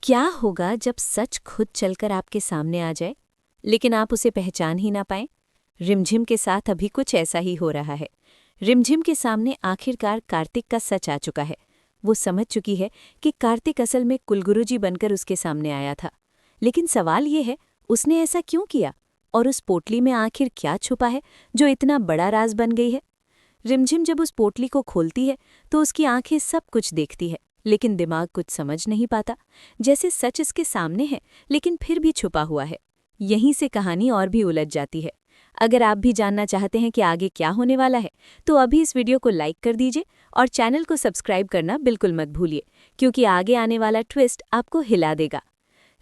क्या होगा जब सच खुद चलकर आपके सामने आ जाए, लेकिन आप उसे पहचान ही ना पाएं? रिमझिम के साथ अभी कुछ ऐसा ही हो रहा है। रिमझिम के सामने आखिरकार कार्तिक का सच आ चुका है। वो समझ चुकी है कि कार्तिक असल में कुलगुरुजी बनकर उसके सामने आया था। लेकिन सवाल ये है, उसने ऐसा क्यों किया? और उस पोटली में आखिर क्या छुपा है जो इतना बड़ा राज बन गई है? रिमझिम जब उस पोटली को खोलती है तो उसकी आंखें सब कुछ देखती है, लेकिन दिमाग कुछ समझ नहीं पाता। जैसे सच इसके सामने है लेकिन फिर भी छुपा हुआ है। यहीं से कहानी और भी उलझ जाती है। अगर आप भी जानना चाहते हैं कि आगे क्या होने वाला है, तो अभी इस वीडियो को लाइक कर दीजिए और चैनल को सब्सक्राइब करना बिल्कुल मत भूलिए, क्योंकि आगे आने वाला ट्विस्ट आपको हिला देगा।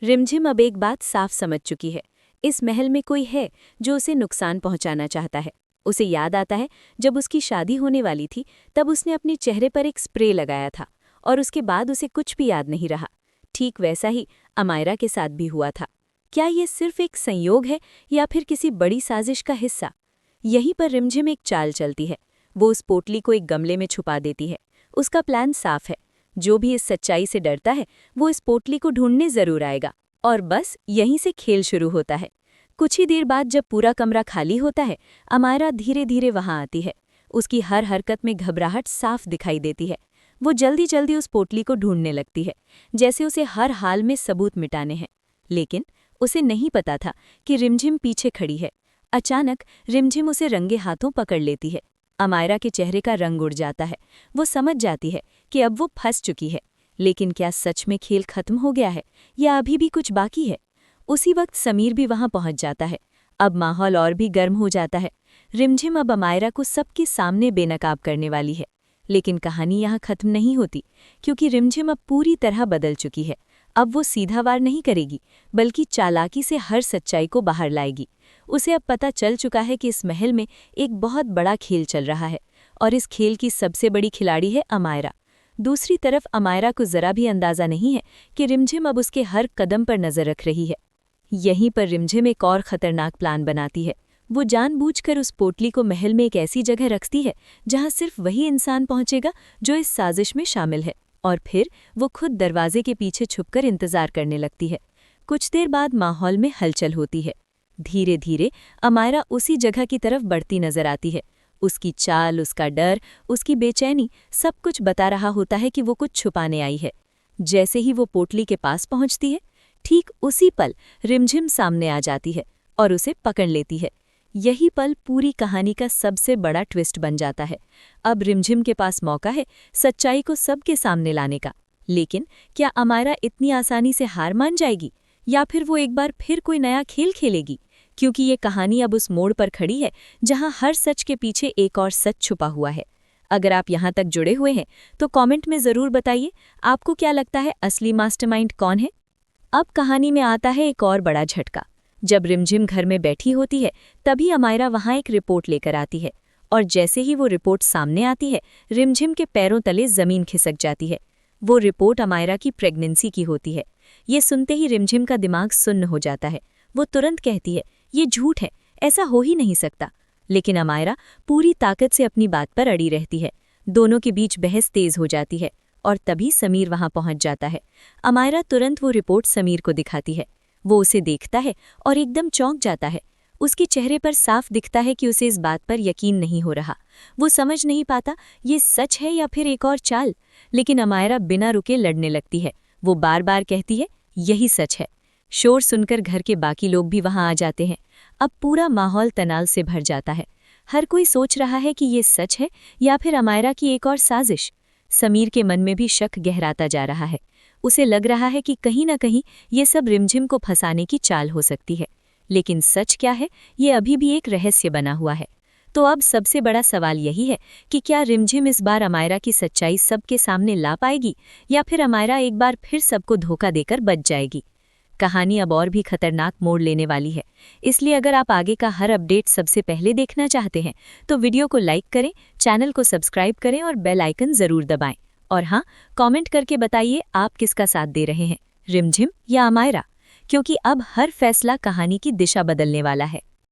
रिमझिम अब एक बात साफ समझ चुकी है। इस महल में कोई है जो उसे नुकसान पहुंचाना चाहता है। उसे याद आता है, जब उसकी शादी होने वाली थी तब उसने अपने चेहरे पर एक स्प्रे लगाया था और उसके बाद उसे कुछ भी याद नहीं रहा। ठीक वैसा ही अमायरा के साथ भी हुआ था। क्या ये सिर्फ एक संयोग है या फिर किसी बड़ी साजिश का हिस्सा? यहीं पर रिमझिम एक चाल चलती है। वो उस पोटली को एक गमले में छुपा देती है। उसका प्लान साफ है। जो भी इस सच्चाई से डरता है वो इस पोटली को ढूंढने जरूर आएगा, और बस यहीं से खेल शुरू होता है। कुछ ही देर बाद जब पूरा कमरा खाली होता है, अमायरा धीरे धीरे वहां आती है। उसकी हर हरकत में घबराहट साफ दिखाई देती है। वो जल्दी जल्दी उस पोटली को ढूंढने लगती है, जैसे उसे हर हाल में सबूत मिटाने हैं। लेकिन उसे नहीं पता था कि रिमझिम पीछे खड़ी है। अचानक रिमझिम उसे रंगे हाथों पकड़ लेती है। अमायरा के चेहरे का रंग उड़ जाता है। वो समझ जाती है कि अब वो फंस चुकी है। लेकिन क्या सच में खेल खत्म हो गया है या अभी भी कुछ बाकी है? उसी वक्त समीर भी वहां पहुंच जाता है। अब माहौल और भी गर्म हो जाता है। रिमझिम अब अमायरा को सबके सामने बेनकाब करने वाली है। लेकिन कहानी यहाँ खत्म नहीं होती, क्योंकि रिमझिम अब पूरी तरह बदल चुकी है। अब वो सीधा वार नहीं करेगी, बल्कि चालाकी से हर सच्चाई को बाहर लाएगी। उसे अब पता चल चुका है कि इस महल में एक बहुत बड़ा खेल चल रहा है, और इस खेल की सबसे बड़ी खिलाड़ी है अमायरा। दूसरी तरफ अमायरा को जरा भी अंदाजा नहीं है कि रिमझिम अब उसके हर कदम पर नजर रख रही है। यहीं पर रिमझिम एक और खतरनाक प्लान बनाती है। वो जानबूझकर उस पोटली को महल में एक ऐसी जगह रखती है जहां सिर्फ वही इंसान पहुंचेगा जो इस साजिश में शामिल है, और फिर वो खुद दरवाजे के पीछे छुपकर इंतजार करने लगती है। कुछ देर बाद माहौल में हलचल होती है। धीरे धीरे अमायरा उसी जगह की तरफ बढ़ती नजर आती है। उसकी चाल, उसका डर, उसकी बेचैनी सब कुछ बता रहा होता है कि वो कुछ छुपाने आई है। जैसे ही वो पोटली के पास पहुंचती है, ठीक उसी पल रिमझिम सामने आ जाती है और उसे पकड़ लेती है। यही पल पूरी कहानी का सबसे बड़ा ट्विस्ट बन जाता है। अब रिमझिम के पास मौका है सच्चाई को सबके सामने लाने का। लेकिन क्या अमायरा इतनी आसानी से हार मान जाएगी, या फिर वो एक बार फिर कोई नया खेल खेलेगी? क्योंकि ये कहानी अब उस मोड़ पर खड़ी है जहां हर सच के पीछे एक और सच छुपा हुआ है। अगर आप यहां तक जुड़े हुए हैं तो कमेंट में ज़रूर बताइए, आपको क्या लगता है असली मास्टरमाइंड कौन है? अब कहानी में आता है एक और बड़ा झटका। जब रिमझिम घर में बैठी होती है, तभी अमायरा वहां एक रिपोर्ट लेकर आती है, और जैसे ही वो रिपोर्ट सामने आती है, रिमझिम के पैरों तले जमीन खिसक जाती है। वो रिपोर्ट अमायरा की प्रेगनेंसी की होती है। ये सुनते ही रिमझिम का दिमाग सुन्न हो जाता है। वो तुरंत कहती है, ये झूठ है, ऐसा हो ही नहीं सकता। लेकिन अमायरा पूरी ताकत से अपनी बात पर अड़ी रहती है। दोनों के बीच बहस तेज हो जाती है, और तभी समीर वहां पहुंच जाता है। अमायरा तुरंत वो रिपोर्ट समीर को दिखाती है। वो उसे देखता है और एकदम चौंक जाता है। उसके चेहरे पर साफ दिखता है कि उसे इस बात पर यकीन नहीं हो रहा। वो समझ नहीं पाता ये सच है या फिर एक और चाल। लेकिन अमायरा बिना रुके लड़ने लगती है। वो बार बार कहती है, यही सच है। शोर सुनकर घर के बाकी लोग भी वहां आ जाते हैं। अब पूरा माहौल तनाव से भर जाता है। हर कोई सोच रहा है कि ये सच है या फिर अमायरा की एक और साजिश। समीर के मन में भी शक गहराता जा रहा है। उसे लग रहा है कि कहीं न कहीं ये सब रिमझिम को फंसाने की चाल हो सकती है। लेकिन सच क्या है, ये अभी भी एक रहस्य बना हुआ है। तो अब सबसे बड़ा सवाल यही है कि क्या रिमझिम इस बार अमायरा की सच्चाई सबके सामने ला पाएगी, या फिर अमायरा एक बार फिर सबको धोखा देकर बच जाएगी? कहानी अब और भी खतरनाक मोड़ लेने वाली है। इसलिए अगर आप आगे का हर अपडेट सबसे पहले देखना चाहते हैं तो वीडियो को लाइक करें, चैनल को सब्सक्राइब करें और बेल आइकन ज़रूर दबाएं। और हाँ, कमेंट करके बताइए आप किसका साथ दे रहे हैं, रिमझिम या अमायरा? क्योंकि अब हर फैसला कहानी की दिशा बदलने वाला है।